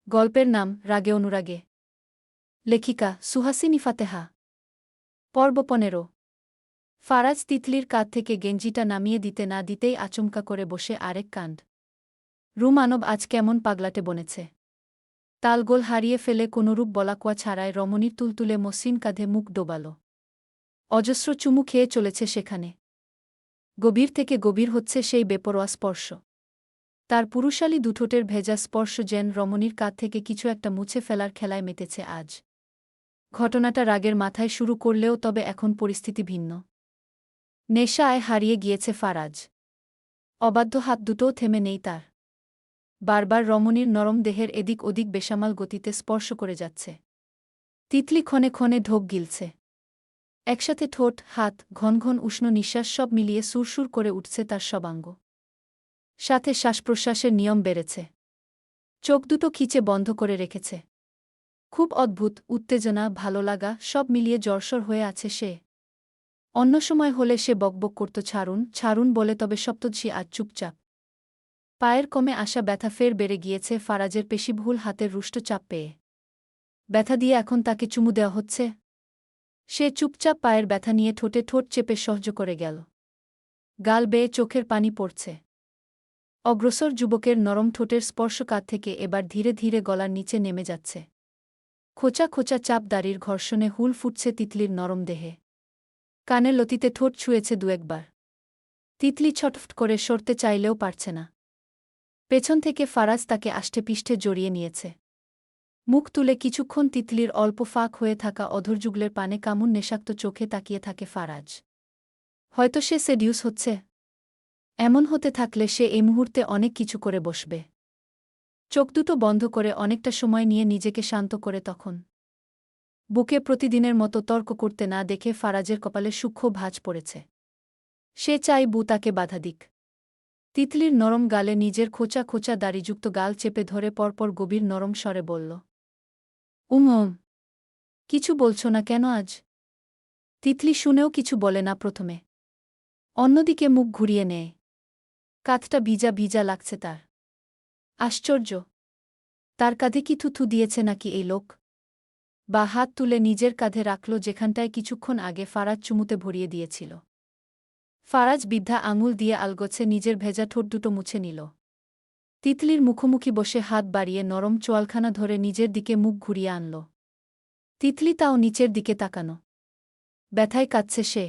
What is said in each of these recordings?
গল্পের নাম রাগে অনুরাগে। লেখিকা সুহাসিনী ফাতেহা। পর্ব 15। ফারাজ তিতলির কাঁধ থেকে গেঞ্জিটা নামিয়ে দিতে না দিতেই আচমকা করে বসে আরেক কাণ্ড। রুমানব আজ কেমন পাগলাটে বনেছে। তালগোল হারিয়ে ফেলে কোনরূপ বলাকোয়া ছাড়াই রমণীর তুলতুলে মসৃণ কাঁধে মুখ ডোবাল। অজস্র চুমু খেয়ে চলেছে সেখানে। গভীর থেকে গভীর হচ্ছে সেই বেপরোয়া স্পর্শ। তার পুরুষালী দুঠোঁটের ভেজা স্পর্শ যেন রমণীর কাঁধ থেকে কিছু একটা মুছে ফেলার খেলায় মেতেছে আজ। ঘটনাটা রাগের মাথায় শুরু করলেও তবে এখন পরিস্থিতি ভিন্ন। নেশায় হারিয়ে গিয়েছে ফারাজ। অবাধ্য হাত দুটোও থেমে নেই তার। বারবার রমণীর নরম দেহের এদিক ওদিক বেসামাল গতিতে স্পর্শ করে যাচ্ছে। তিতলি ক্ষণে ক্ষণে ঢোক গিলছে। একসাথে ঠোঁট, হাত, ঘন ঘন উষ্ণ নিঃশ্বাস সব মিলিয়ে সুরসুর করে উঠছে তার সবাঙ্গ। সাথে শ্বাসপ্রশ্বাসের নিয়ম বেড়েছে। চোখ দুটো খিচে বন্ধ করে রেখেছে। খুব অদ্ভুত উত্তেজনা, ভালো লাগা সব মিলিয়ে জড়সড় হয়ে আছে সে। অন্য সময় হলে সে বকবক করত ছাড়ুন ছাড়ুন বলে, তবে সপ্তদশী আজ চুপচাপ। পায়ের কমে আসা ব্যথা ফের বেড়ে গিয়েছে ফারাজের পেশিবহুল হাতের রুষ্ট চাপ পেয়ে। ব্যথা দিয়ে এখন তাকে চুমু দেওয়া হচ্ছে। সে চুপচাপ পায়ের ব্যথা নিয়ে ঠোঁটে ঠোঁট চেপে সহ্য করে গেল। গাল বেয়ে চোখের পানি পড়ছে। অগ্রসর যুবকের নরম ঠোঁটের স্পর্শ কাঁধ থেকে এবার ধীরে ধীরে গলার নিচে নেমে যাচ্ছে। খোঁচা খোঁচা চাপ দাড়ির ঘর্ষণে হুল ফুটছে তিতলির নরম দেহে। কানের লতিতে ঠোঁট ছুঁয়েছে দু-একবার। তিতলি ছটফট করে সরতে চাইলেও পারছে না। পেছন থেকে ফারাজ তাকে আষ্টেপৃষ্ঠে জড়িয়ে নিয়েছে। মুখ তুলে কিছুক্ষণ তিতলির অল্প ফাঁক হয়ে থাকা অধরযুগলের পানে কামুন নেশাক্ত চোখে তাকিয়ে থাকে ফারাজ। হয়তো সে সেডিউস হচ্ছে। এমন হতে থাকলে সে এই মুহূর্তে অনেক কিছু করে বসবে। চোখ দুটো বন্ধ করে অনেকটা সময় নিয়ে নিজেকে শান্ত করে তখন বুকে প্রতিদিনের মতো তর্ক করতে না দেখে ফারাজের কপালে সূক্ষ্ম ভাঁজ পড়েছে। সে চাই বু তাকে বাধা দিক। তিতলির নরম গালে নিজের খোঁচা খোঁচা দাড়িযুক্ত গাল চেপে ধরে পরপর গভীর নরম স্বরে বলল, কিছু বলছ না কেন আজ? তিতলি শুনেও কিছু বলে না প্রথমে। অন্যদিকে মুখ ঘুরিয়ে নেয়। কাঁধটা ভিজা ভিজা লাগছে তার। আশ্চর্য, তার কাঁধে কি থুথু দিয়েছে নাকি এই লোক? বা হাত তুলে নিজের কাঁধে রাখল যেখানটায় কিছুক্ষণ আগে ফারাজ চুমুতে ভরিয়ে দিয়েছিল। ফারাজ বিদ্ধা আঙুল দিয়ে আলগোছে নিজের ভেজা ঠোঁট দুটো মুছে নিল। তিতলির মুখোমুখি বসে হাত বাড়িয়ে নরম চোয়ালখানা ধরে নিজের দিকে মুখ ঘুরিয়ে আনল। তিতলি তাও নিচের দিকে তাকানো। ব্যথায় কাঁদছে সে।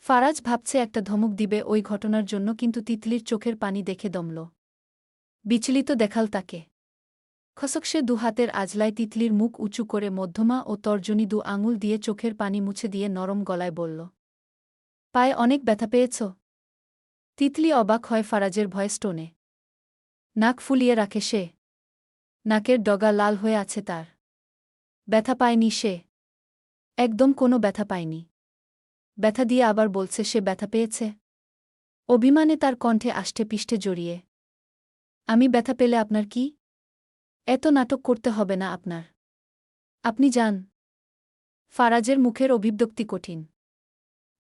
ফারাজ ভাবছে একটা ধমক দিবে ওই ঘটনার জন্য, কিন্তু তিতলির চোখের পানি দেখে দমল। বিচলিত দেখাল তাকে। খসকসে দু হাতের আজলায় তিতলির মুখ উঁচু করে মধ্যমা ও তর্জনী দু আঙুল দিয়ে চোখের পানি মুছে দিয়ে নরম গলায় বলল, পায়ে অনেক ব্যথা পেয়েছ? তিতলি অবাক হয় ফারাজের ভয়েস টোনে। নাক ফুলিয়ে রাখে সে। নাকের ডগা লাল হয়ে আছে তার। ব্যথা পায়নি সে। একদম কোনো ব্যথা পায়নি। ব্যথা দিয়ে আবার বলছে সে ব্যথা পেয়েছে। অভিমানে তার কণ্ঠে আষ্টেপৃষ্ঠে জড়িয়ে। আমি ব্যথা পেলে আপনার কি? এত নাটক করতে হবে না আপনার। আপনি যান। ফারাজের মুখের অভিব্যক্তি কঠিন।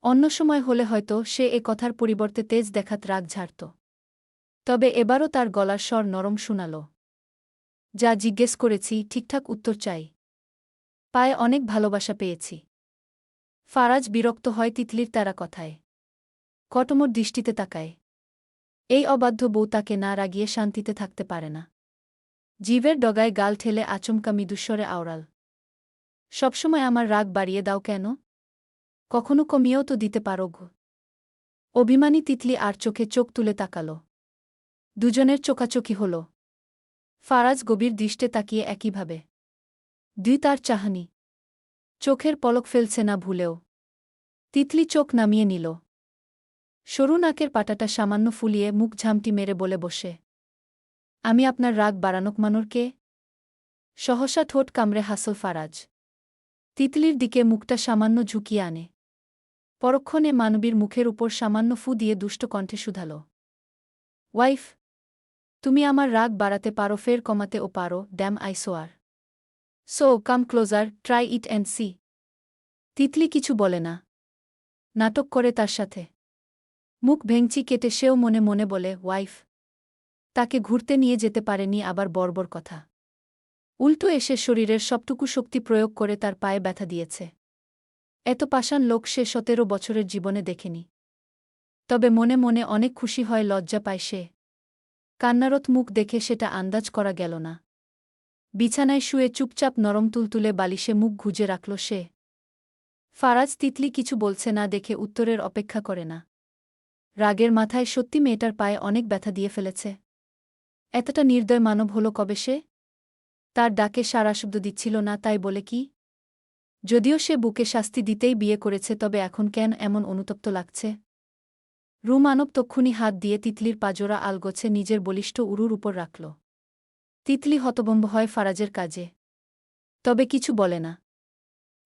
অন্য সময় হলে হয়তো সে এ কথার পরিবর্তে তেজ দেখাত রাগ ঝাড়ত। তবে এবারও তার গলার স্বর নরম শোনাল। যা জিজ্ঞেস করেছি ঠিকঠাক উত্তর চাই। পায়ে অনেক ভালোবাসা পেয়েছি। ফারাজ বিরক্ত হয় তিতলির তারা কথায়। কটমট দৃষ্টিতে তাকায়। এই অবাধ্য বউ তাকে না রাগিয়ে শান্তিতে থাকতে পারে না। জিভের ডগায় গাল ঠেলে আচমকা মৃদুস্বরে আওড়াল, সবসময় আমার রাগ বাড়িয়ে দাও কেন? কখনো কমিয়েও তো দিতে পারো গো। অভিমানী তিতলি আর চোখে চোখ তুলে তাকাল। দুজনের চোখাচোখি হল। ফারাজ গভীর দৃষ্টে তাকিয়ে একইভাবে। দুই তার চাহানি। চোখের পলক ফেলছে না ভুলেও। তিতলি চোখ নামিয়ে নিল। সরু নাকের পাটাটা সামান্য ফুলিয়ে মুখ ঝামটি মেরে বলে বসে, আমি আপনার রাগ বাড়ানোক মানোর কে? সহসা ঠোঁট কামড়ে হাসল ফারাজ। তিতলির দিকে মুখটা সামান্য ঝুঁকিয়ে আনে। পরক্ষণে মানবীর মুখের উপর সামান্য ফু দিয়ে দুষ্ট কণ্ঠে শুধাল, ওয়াইফ, তুমি আমার রাগ বাড়াতে পারো, ফের কমাতেও পারো, damn I swear. So come closer, try it and see. Titli কিছু বলে না। নাটক করে তার সাথে। মুখ ভেঙচি কেটে সেও মনে মনে বলে, ওয়াইফ। তাকে ঘুরতে নিয়ে যেতে পারেনি আবার বর্বর কথা। উল্টো এসে শরীরের সবটুকু শক্তি প্রয়োগ করে তার পায়ে ব্যথা দিয়েছে। এত পাষাণ লোক সে ১৭ বছরের জীবনে দেখেনি। তবে মনে মনে অনেক খুশি হয়, লজ্জা পায় সে। কান্নারত মুখ দেখে সেটা আন্দাজ করা গেল না। বিছানায় শুয়ে চুপচাপ নরম তুলতুলে বালিশে মুখ গুজে রাখল সে। ফারাজ তিতলি কিছু বলছে না দেখে উত্তরের অপেক্ষা করে না। রাগের মাথায় সত্যি মেয়েটার পায়ে অনেক ব্যথা দিয়ে ফেলেছে। এতটা নির্দয় মানব হল কবে সে? তার ডাকে সাড়া শব্দ দিচ্ছিল না, তাই বলে কি? যদিও সে বুকে শাস্তি দিতেই বিয়ে করেছে, তবে এখন কেন এমন অনুতপ্ত লাগছে? রুমানব তক্ষুনি হাত দিয়ে তিতলির পাজোড়া আলগোছে নিজের বলিষ্ঠ উরুর উপর রাখল। তিতলি হতভম্ব হয় ফারাজের কাজে, তবে কিছু বলে না।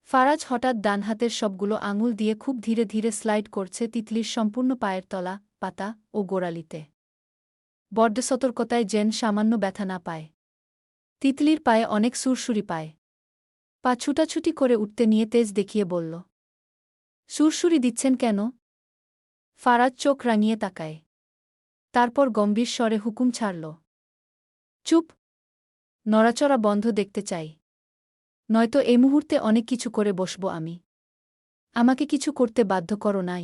ফারাজ হঠাৎ ডান হাতের সবগুলো আঙুল দিয়ে খুব ধীরে ধীরে স্লাইড করছে তিতলির সম্পূর্ণ পায়ের তলা, পাতা ও গোড়ালিতে। বড্ড সতর্কতায় যেন সামান্য ব্যথা না পায়। তিতলির পায়ে অনেক সুরসুরি পায়। পা ছুটাছুটি করে উঠতে নিয়ে তেজ দেখিয়ে বলল, সুরসুরি দিচ্ছেন কেন? ফারাজ চোখ রাঙিয়ে তাকায়। তারপর গম্ভীর স্বরে হুকুম ছাড়ল, চুপ! নড়াচড়া বন্ধ, দেখতে চাই। নয়তো এই মুহূর্তে অনেক কিছু করে বসব আমি। আমাকে কিছু করতে বাধ্য করো না।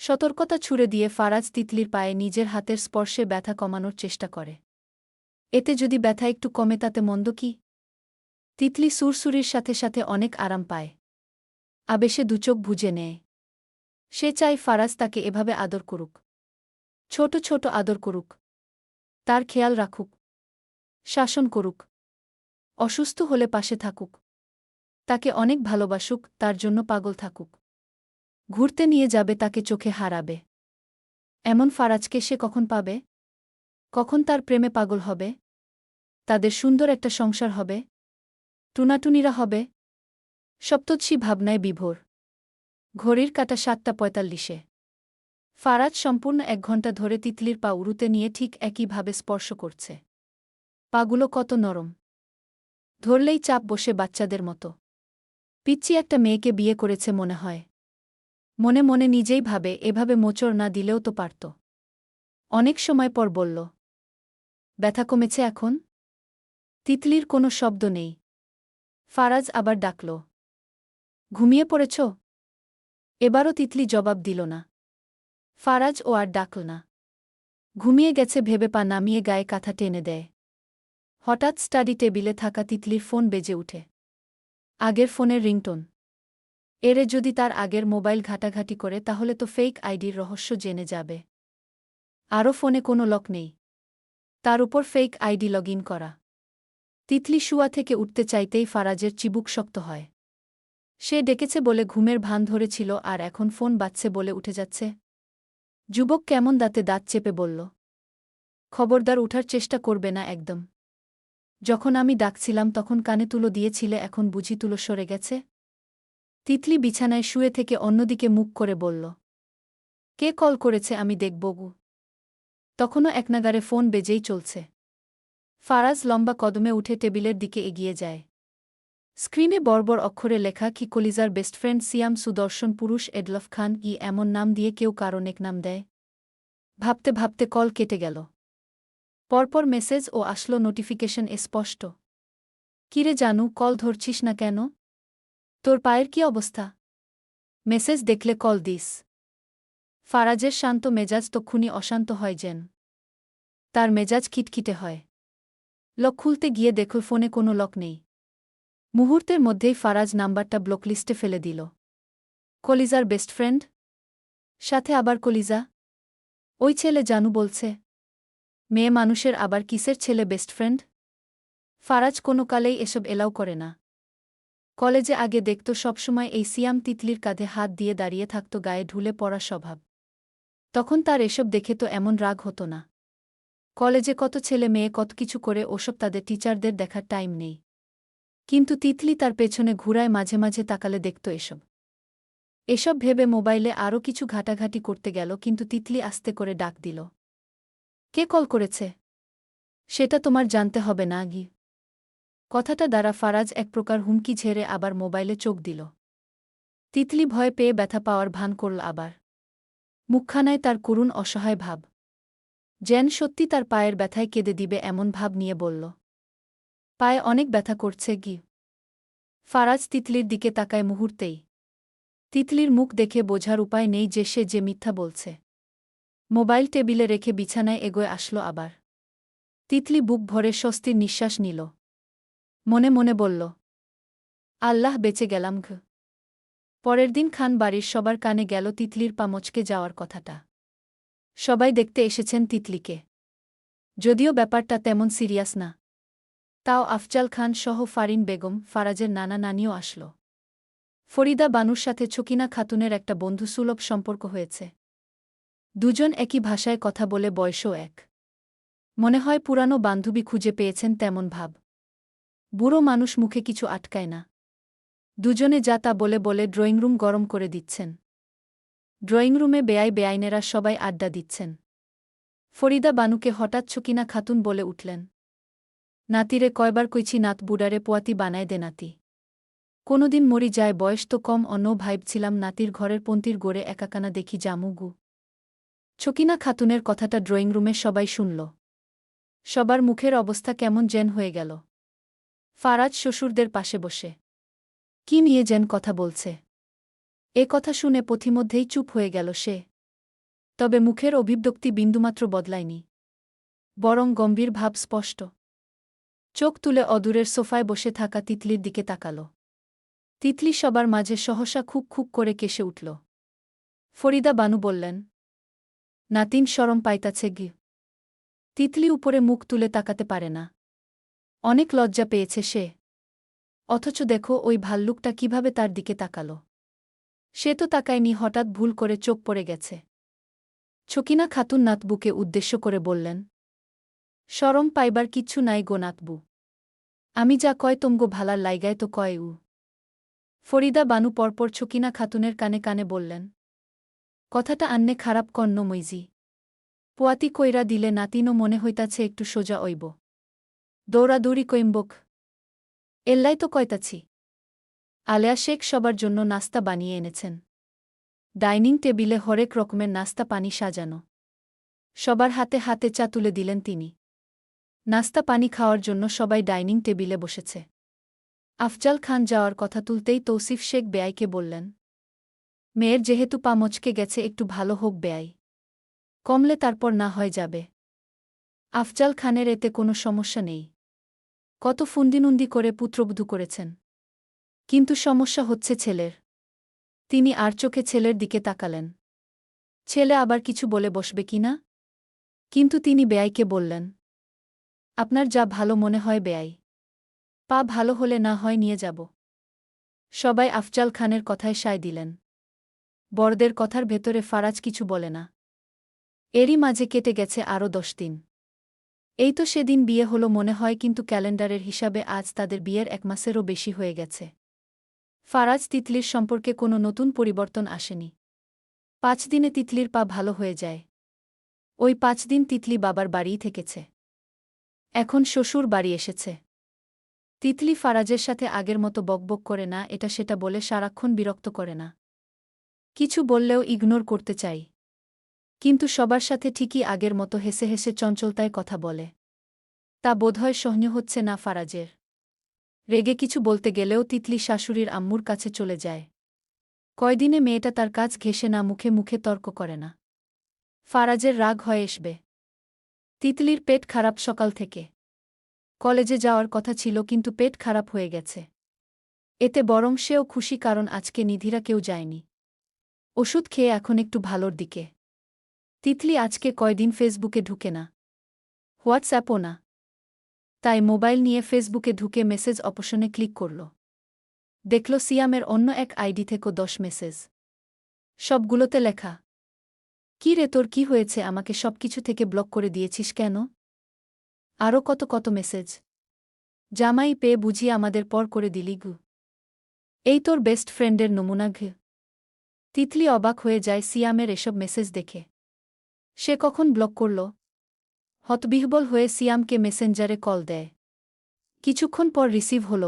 সতর্কতা ছুড়ে দিয়ে ফারাজ তিতলির পায়ে নিজের হাতের স্পর্শে ব্যথা কমানোর চেষ্টা করে। এতে যদি ব্যথা একটু কমে তাতে মন্দ কি? তিতলি সুরসুরির সাথে সাথে অনেক আরাম পায়। আবেশে দুচোখ বুজে নেয়। সে চায় ফারাজ তাকে এভাবে আদর করুক, ছোট ছোট আদর করুক, তার খেয়াল রাখুক, শাসন করুক, অসুস্থ হলে পাশে থাকুক, তাকে অনেক ভালোবাসুক, তার জন্য পাগল থাকুক, ঘুরতে নিয়ে যাবে, তাকে চোখে হারাবে। এমন ফারাজকে সে কখন পাবে? কখন তার প্রেমে পাগল হবে? তাদের সুন্দর একটা সংসার হবে, টুনাটুনিরা হবে। সপ্তদশী ভাবনায় বিভোর। ঘড়ির কাঁটা ৭:৪৫। ফারাজ সম্পূর্ণ ১ ঘণ্টা ধরে তিতলির পা উরুতে নিয়ে ঠিক একইভাবে স্পর্শ করছে। পাগুলো কত নরম! ধরলেই চাপ বসে বাচ্চাদের মতো। পিচ্চি একটা মেয়েকে বিয়ে করেছে মনে হয়। মনে মনে নিজেই ভাবে, এভাবে মোচড় না দিলেও তো পারত। অনেক সময় পর বলল, ব্যথা কমেছে এখন? তিতলির কোনো শব্দ নেই। ফারাজ আবার ডাকল, ঘুমিয়ে পড়েছ? এবারও তিতলি জবাব দিল না। ফারাজ ও আর ডাকল না। ঘুমিয়ে গেছে ভেবে পা নামিয়ে গায়ে কাঁথা টেনে দেয়। হঠাৎ স্টাডি টেবিলে থাকা তিতলির ফোন বেজে উঠে। আগের ফোনের রিংটোন। এরে যদি তার আগের মোবাইল ঘাটাঘাটি করে তাহলে তো ফেক আইডির রহস্য জেনে যাবে। আরও ফোনে কোনো লক নেই, তার উপর ফেক আইডি লগ ইন করা। তিতলি শুয়া থেকে উঠতে চাইতেই ফারাজের চিবুক শক্ত হয়। সে ডেকেছে বলে ঘুমের ভান ধরেছিল, আর এখন ফোন বাজছে বলে উঠে যাচ্ছে। যুবক কেমন দাঁতে দাঁত চেপে বলল, খবরদার উঠার চেষ্টা করবে না একদম। যখন আমি ডাকছিলাম তখন কানে তুলো দিয়েছিলে, এখন বুঝি তুলো সরে গেছে? তিতলি বিছানায় শুয়ে থেকে অন্যদিকে মুখ করে বলল, কে কল করেছে আমি দেখব গু। তখনও একনাগারে ফোন বেজেই চলছে। ফারাজ লম্বা কদমে উঠে টেবিলের দিকে এগিয়ে যায়। স্ক্রিনে বর্বর অক্ষরে লেখা, কি কলিজার বেস্টফ্রেন্ড সিয়াম সুদর্শন পুরুষ এডলফ খান। এমন নাম দিয়ে কেউ কারো নেকনাম দেয়? ভাবতে ভাবতে কল কেটে গেল। পরপর মেসেজ ও আসলো নোটিফিকেশন স্পষ্ট। কিরে জানু, কল ধরছিস না কেন? তোর পায়ের কি অবস্থা? মেসেজ দেখলে কল দিস। ফারাজের শান্ত মেজাজ তক্ষুনি অশান্ত হয় যেন। তার মেজাজ খিটখিটে হয়। লক খুলতে গিয়ে দেখল ফোনে কোনো লক নেই। মুহূর্তের মধ্যেই ফারাজ নাম্বারটা ব্লকলিস্টে ফেলে দিল। কলিজার বেস্টফ্রেন্ড? সাথে আবার কলিজা? ওই ছেলে জানু বলছে। মেয়ে মানুষের আবার কিসের ছেলে বেস্টফ্রেন্ড? ফারাজ কোনো কালেই এসব এলাও করে না। কলেজে আগে দেখত সবসময় এই সিয়াম তিতলির কাঁধে হাত দিয়ে দাঁড়িয়ে থাকত, গায়ে ঢুলে পড়া স্বভাব। তখন তার এসব দেখে তো এমন রাগ হতো না। কলেজে কত ছেলে মেয়ে কত কিছু করে, ওসব তাদের টিচারদের দেখার টাইম নেই। কিন্তু তিতলি তার পেছনে ঘুরায়, মাঝে মাঝে তাকালে দেখত এসব। এসব ভেবে মোবাইলে আরও কিছু ঘাটাঘাটি করতে গেল, কিন্তু তিতলি আস্তে করে ডাক দিল, কে কল করেছে? সেটা তোমার জানতে হবে না গি। কথাটা দ্বারা ফারাজ এক প্রকার হুমকি ঝেড়ে আবার মোবাইলে চোখ দিল। তিতলি ভয় পেয়ে ব্যথা পাওয়ার ভান করল আবার। মুখখানায় তার করুণ অসহায় ভাব। যেন সত্যি তার পায়ের ব্যথায় কেঁদে দিবে এমন ভাব নিয়ে বলল, পায়ে অনেক ব্যথা করছে গি। ফারাজ তিতলির দিকে তাকায় মুহূর্তেই। তিতলির মুখ দেখে বোঝার উপায় নেই যে সে যে মিথ্যা বলছে। মোবাইল টেবিলে রেখে বিছানায় এগোয় আসলো আবার। তিতলি বুক ভরে স্বস্তির নিঃশ্বাস নিল। মনে মনে বলল, আল্লাহ বেঁচে গেলাম ঘ। পরের দিন খান বাড়ির সবার কানে গেল তিতলির পা মচকে যাওয়ার কথাটা। সবাই দেখতে এসেছেন তিতলিকে। যদিও ব্যাপারটা তেমন সিরিয়াস না। তাও আফজাল খান সহ ফারিন বেগম, ফারাজের নানা নানিও আসল। ফরিদা বানুর সাথে ছকিনা খাতুনের একটা বন্ধুসুলভ সম্পর্ক হয়েছে। দুজন একই ভাষায় কথা বলে বয়সও এক। মনে হয় পুরানো বান্ধবী খুঁজে পেয়েছেন তেমন ভাব। বুড়ো মানুষ মুখে কিছু আটকায় না। দুজনে যা তা বলে বলে ড্রয়িংরুম গরম করে দিচ্ছেন। ড্রয়িংরুমে বেআইনেরা সবাই আড্ডা দিচ্ছেন। ফরিদা বানুকে হঠাৎ ছকিনা খাতুন বলে উঠলেন, নাতিরে কয়বার কইছি নাত বুডারে পোয়াতি বানায় দে নাতি। কোনোদিন মরি যায় বয়স তো কম অন্য ভাইবছিলাম নাতির ঘরের পন্তির গোড়ে একাকানা দেখি জামুগু। ছকিনা খাতুনের কথাটা ড্রয়িংরুমে সবাই শুনল। সবার মুখের অবস্থা কেমন যেন হয়ে গেল। ফারাজ শ্বশুরদের পাশে বসে কি নিয়ে যেন কথা বলছে। এ কথা শুনে পথিমধ্যেই চুপ হয়ে গেল সে। তবে মুখের অভিব্যক্তি বিন্দুমাত্র বদলায়নি। বরং গম্ভীর ভাব স্পষ্ট। চোখ তুলে অদূরের সোফায় বসে থাকা তিতলির দিকে তাকাল। তিতলি সবার মাঝে সহসা খুব খুব করে কেসে উঠল। ফরিদা বানু বললেন, নাতিন শরম পাইতাছে গি। তিতলি উপরে মুখ তুলে তাকাতে পারে না। অনেক লজ্জা পেয়েছে সে। অথচ দেখো ওই ভাল্লুকটা কিভাবে তার দিকে তাকাল। সে তো তাকায়নি, হঠাৎ ভুল করে চোখ পড়ে গেছে। ছকিনা খাতুন নাতবুকে উদ্দেশ্য করে বললেন, শরম পাইবার কিচ্ছু নাই গো নাতবু। আমি যা কয় তোমগো ভালার লাইগায় তো কয় উ। ফরিদা বানু পরপর ছকিনা খাতুনের কানে কানে বললেন, কথাটা আন্নে খারাপ কন্ন মইজি। পোয়াতি কইরা দিলে নাতিনও মনে হইতাছে একটু সোজা অইব। দৌড়াদৌড়ি কইমবক। এল্লাই তো কয়তাছি। আলেয়া শেখ সবার জন্য নাস্তা বানিয়ে এনেছেন। ডাইনিং টেবিলে হরেক রকমের নাস্তা পানি সাজানো। সবার হাতে হাতে চা তুলে দিলেন তিনি। নাস্তা পানি খাওয়ার জন্য সবাই ডাইনিং টেবিলে বসেছে। আফজাল খান যাওয়ার কথা তুলতেই তৌসিফ শেখ বেয়াইকে বললেন, মেয়ের যেহেতু পা মচকে গেছে একটু ভালো হোক বেয়াই। কমলে তারপর না হয় যাবে। আফজাল খানের এতে কোনো সমস্যা নেই। কত ফুন্দিনুন্দি করে পুত্রবধূ করেছেন। কিন্তু সমস্যা হচ্ছে ছেলের। তিনি আর চোখে ছেলের দিকে তাকালেন। ছেলে আবার কিছু বলে বসবে কিনা। কিন্তু তিনি বেয়াইকে বললেন, আপনার যা ভালো মনে হয় বেয়াই। পা ভালো হলে না হয় নিয়ে যাব। সবাই আফজাল খানের কথায় সায় দিলেন। বড়দের কথার ভেতরে ফারাজ কিছু বলে না। এরই মাঝে কেটে গেছে আরও 10 দিন। এই তো সেদিন বিয়ে হলো মনে হয়, কিন্তু ক্যালেন্ডারের হিসাবে আজ তাদের বিয়ের 1 মাসেরও বেশি হয়ে গেছে। ফারাজ তিতলির সম্পর্কে কোনো নতুন পরিবর্তন আসেনি। 5 দিনে তিতলির পা ভালো হয়ে যায়। ওই 5 দিন তিতলি বাবার বাড়িই থেকেছে। এখন শ্বশুর বাড়ি এসেছে। তিতলি ফারাজের সাথে আগের মতো বকবক করে না, এটা সেটা বলে সারাক্ষণ বিরক্ত করে না। কিছু বললেও ইগনোর করতে চাই। কিন্তু সবার সাথে ঠিকই আগের মতো হেসে হেসে চঞ্চলতায় কথা বলে। তা বোধহয় সহ্য হচ্ছে না ফারাজের। রেগে কিছু বলতে গেলেও তিতলি শাশুড়ির আম্মুর কাছে চলে যায়। কয়দিনে মেয়েটা তার কাজ ঘেঁষে না, মুখে মুখে তর্ক করে না। ফারাজের রাগ হয়ে আসবে। তিতলির পেট খারাপ সকাল থেকে। কলেজে যাওয়ার কথা ছিল কিন্তু পেট খারাপ হয়ে গেছে। এতে বরং সেও খুশি, কারণ আজকে নিধিরা কেউ যায়নি। ওষুধ খেয়ে এখন একটু ভালোর দিকে। তিতলি আজকে কয়দিন ফেসবুকে ঢুকে না, হোয়াটসঅ্যাপও না। তাই মোবাইল নিয়ে ফেসবুকে ঢুকে মেসেজ অপশনে ক্লিক করল। দেখল সিয়ামের অন্য এক আইডি থেকে 10 মেসেজ। সবগুলোতে লেখা, কি রে তোর কি হয়েছে, আমাকে সবকিছু থেকে ব্লক করে দিয়েছিস কেন? আরও কত কত মেসেজ। জামাই পেয়ে বুঝিয়ে আমাদের পর করে দিলি গু। এই তোর বেস্ট ফ্রেন্ডের নমুনা ঘ। তিতলি অবাক হয়ে যায় সিয়ামের এসব মেসেজ দেখে। সে কখন ব্লক করল? হতবিহ্বল হয়ে সিয়ামকে মেসেঞ্জারে কল দেয়। কিছুক্ষণ পর রিসিভ হল।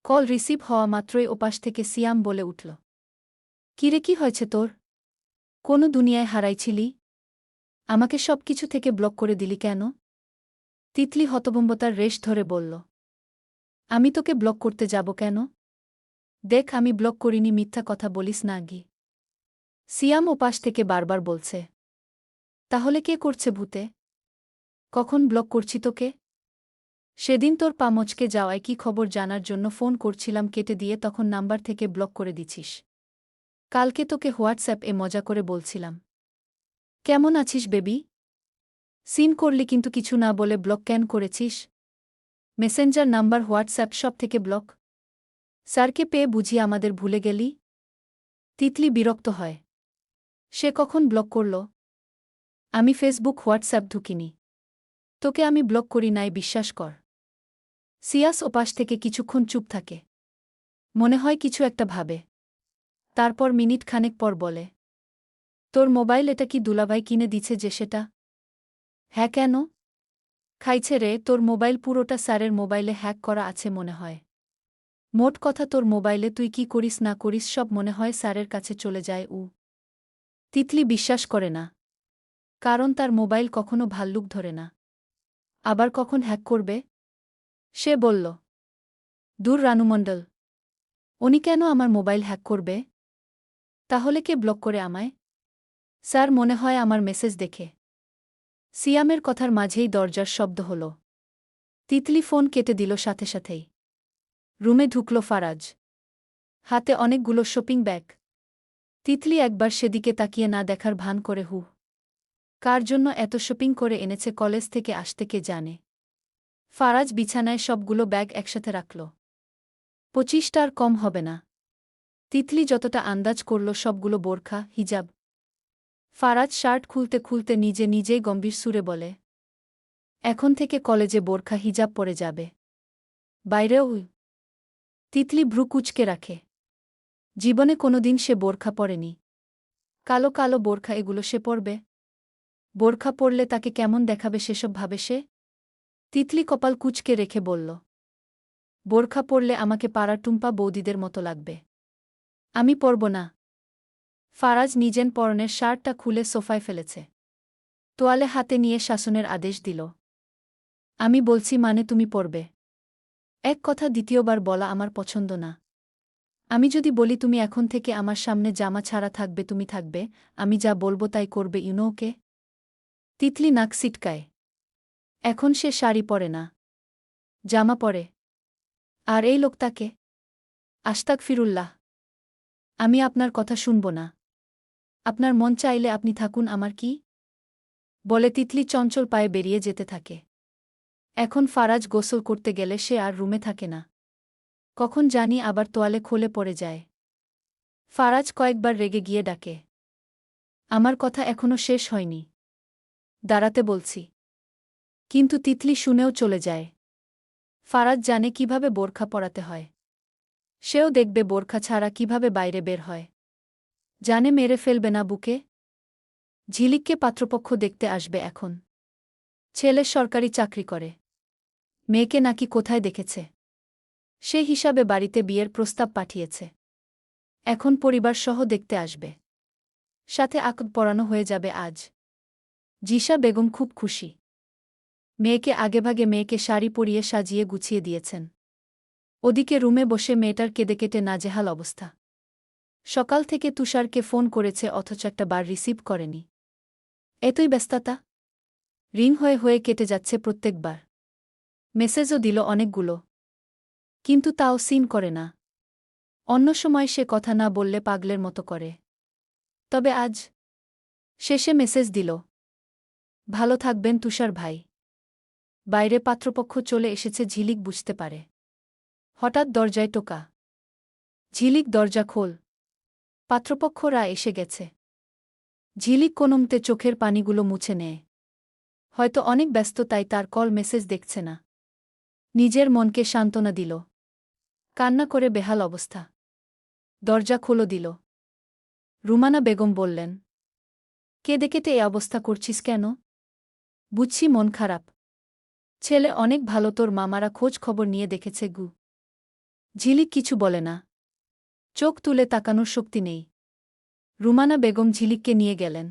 কল রিসিভ হওয়া মাত্রই ওপাশ থেকে সিয়াম বলে উঠল, কিরে কি হয়েছে তোর? কোন দুনিয়ায় হারাইছিলি? আমাকে সব কিছু থেকে ব্লক করে দিলি কেন? তিতলি হতভম্বতার রেশ ধরে বলল, আমি তোকে ব্লক করতে যাব কেন? দেখ আমি ব্লক করিনি, মিথ্যা কথা বলিস না গি। সিয়াম ওপাশ থেকে বারবার বলছে। তাহলে কে করছে ভূতে? কখন ব্লক করছি তোকে? সেদিন তোর পা মচকে যাওয়ায় কি খবর জানার জন্য ফোন করছিলাম, কেটে দিয়ে তখন নাম্বার থেকে ব্লক করে দিছিস। কালকে তোকে হোয়াটসঅ্যাপ এ মজা করে বলছিলাম, কেমন আছিস বেবি? সিন করলি কিন্তু কিছু না বলে ব্লক কেন করেছিস? মেসেঞ্জার নাম্বার হোয়াটসঅ্যাপ সব থেকে ব্লক। স্যারকে পেয়ে বুঝি আমাদের ভুলে গেলি? তিতলি বিরক্ত হয়। সে কখন ব্লক করল? আমি ফেসবুক হোয়াটসঅ্যাপ ঢুকিনি। তোকে আমি ব্লক করি নাই, বিশ্বাস কর। সিয়াস ওপাশ থেকে কিছুক্ষণ চুপ থাকে। মনে হয় কিছু একটা ভাবে। তারপর মিনিট খানেক পর বলে, তোর মোবাইল এটা কি দুলাভাই কিনে দিছে যে সেটা? হ্যাঁ কেন? খাইছে রে, তোর মোবাইল পুরোটা স্যারের মোবাইলে হ্যাক করা আছে মনে হয়। মোট কথা তোর মোবাইলে তুই কি করিস না করিস সব মনে হয় স্যারের কাছে চলে যায়। তিতলি বিশ্বাস করে না। কারণ তার মোবাইল কখনো ভাল্লুক ধরে না। আবার কখন হ্যাক করবে? সে বলল, দূর রানু মণ্ডল, উনি কেন আমার মোবাইল হ্যাক করবে? তাহলে কে ব্লক করে আমায়? স্যার মনে হয় আমার মেসেজ দেখে। সিয়ামের কথার মাঝেই দরজার শব্দ হল। তিতলি ফোন কেটে দিল সাথে সাথেই। রুমে ঢুকল ফারাজ। হাতে অনেকগুলো শপিং ব্যাগ। তিতলি একবার সেদিকে তাকিয়ে না দেখার ভান করে কার জন্য এত শপিং করে এনেছে কলেজ থেকে আসতে কে জানে। ফারাজ বিছানায় সবগুলো ব্যাগ একসাথে রাখল। 25টার কম হবে না। তিতলি যতটা আন্দাজ করল সবগুলো বোরখা, হিজাব। ফারাজ শার্ট খুলতে খুলতে নিজে নিজেই গম্ভীর সুরে বলে, এখন থেকে কলেজে বোরখা হিজাব পরে যাবে। বাইরেও? তিতলি ভ্রু কুঁচকে রাখে। জীবনে কোনোদিন সে বোরখা পরেনি। কালো কালো বোরখা এগুলো সে পরবে? বোরখা পরলে তাকে কেমন দেখাবে সেসব ভাবে সে। তিতলি কপাল কুঁচকে রেখে বলল, বোরখা পরলে আমাকে পাড়ার টুম্পা বৌদিদের মতো লাগবে। আমি পরব না। ফারাজ নিজের পরনের শার্টটা খুলে সোফায় ফেলেছে। তোয়ালে হাতে নিয়ে শাসনের আদেশ দিল, আমি বলছি মানে তুমি পরবে। এক কথা দ্বিতীয়বার বলা আমার পছন্দ না। আমি যদি বলি তুমি এখন থেকে আমার সামনে জামা ছাড়া থাকবে, তুমি থাকবে, আমি যা বলবো তাই করবে, ইউনোকে। তিতলি নাক সিটকায়। এখন সে শাড়ি পরে না, জামা পরে। আর এই লোকটাকে? আস্তাগফিরুল্লাহ। আমি আপনার কথা শুনব না। আপনার মন চাইলে আপনি থাকুন, আমার কি? বলে তিতলি চঞ্চল পায়ে বেরিয়ে যেতে থাকে। এখন ফারাজ গোসল করতে গেলে সে আর রুমে থাকে না। কখন জানি আবার তোয়ালে খোলে পড়ে যায়। ফারাজ কয়েকবার রেগে গিয়ে ডাকে, আমার কথা এখনো শেষ হয়নি, দাঁড়াতে বলছি। কিন্তু তিতলি শুনেও চলে যায়। ফারাজ জানে কিভাবে বোরখা পরাতে হয়। সেও দেখবে বোরখা ছাড়া কিভাবে বাইরে বের হয়। জানে মেরে ফেলবে না বুকে। ঝিলিককে পাত্রপক্ষ দেখতে আসবে এখন। ছেলে সরকারি চাকরি করে। মেয়েকে নাকি কোথায় দেখেছে। সে হিসাবে বাড়িতে বিয়ের প্রস্তাব পাঠিয়েছে। এখন পরিবারসহ দেখতে আসবে। সাথে আকদ পরানো হয়ে যাবে আজ। জিশা বেগম খুব খুশি। মেয়েকে আগেভাগে মেয়েকে শাড়ি পরিয়ে সাজিয়ে গুছিয়ে দিয়েছেন। ওদিকে রুমে বসে মেয়েটার কেঁদে কেটে নাজেহাল অবস্থা। সকাল থেকে তুষারকে ফোন করেছে অথচ একটা বার রিসিভ করেনি। এতই ব্যস্ততা। রিং হয়ে হয়ে কেটে যাচ্ছে প্রত্যেকবার। মেসেজও দিল অনেকগুলো, কিন্তু তাও সিন করে না। অন্য সময় সে কথা না বললে পাগলের মতো করে। তবে আজ শেষে মেসেজ দিল, ভালো থাকবেন তুষার ভাই। বাইরে পাত্রপক্ষ চলে এসেছে, ঝিলিক বুঝতে পারে। হঠাৎ দরজায় টোকা। ঝিলিক, দরজা খোল। পাত্রপক্ষরা এসে গেছে। ঝিলিক কোনমতে চোখের পানিগুলো মুছে নেয়। হয়তো অনেক ব্যস্ত, তাই তার কল মেসেজ দেখছে না। নিজের মনকে সান্ত্বনা দিল। কান্না করে বেহাল অবস্থা। দরজা খোলো দিল। রুমানা বেগম বললেন, কেঁদে কেটে এ অবস্থা করছিস কেন? বুঝছি মন খারাপ। ছেলে অনেক ভালো, তোর মামারা খোঁজ খবর নিয়ে দেখেছে গু। ঝিলিক কিছু বলে না। চোখ তুলে তাকানোর শক্তি নেই। রুমানা বেগম ঝিলিককে নিয়ে গেলেন।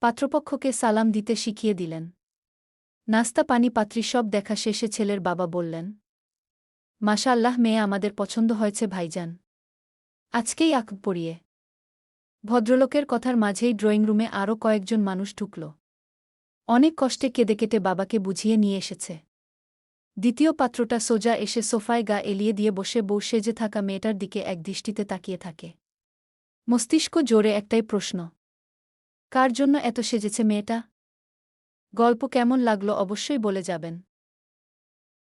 পাত্রপক্ষকে সালাম দিতে শিখিয়ে দিলেন। নাস্তা পানি পাত্রী সব দেখা শেষে ছেলের বাবা বললেন, মাশাআল্লাহ, মেয়ে আমাদের পছন্দ হয়েছে ভাইজান। আজকেই আঁক পড়িয়ে। ভদ্রলোকের কথার মাঝেই ড্রয়িং রুমে আরও কয়েকজন মানুষ ঢুকল। অনেক কষ্টে কেঁদে কেটে বাবাকে বুঝিয়ে নিয়ে এসেছে। দ্বিতীয় পাত্রটা সোজা এসে সোফায় গা এলিয়ে দিয়ে বসে বউ সেজে থাকা মেয়েটার দিকে একদৃষ্টিতে তাকিয়ে থাকে। মস্তিষ্ক জোরে একটাই প্রশ্ন, কার জন্য এত সেজেছে মেয়েটা? গল্প কেমন লাগলো অবশ্যই বলে যাবেন।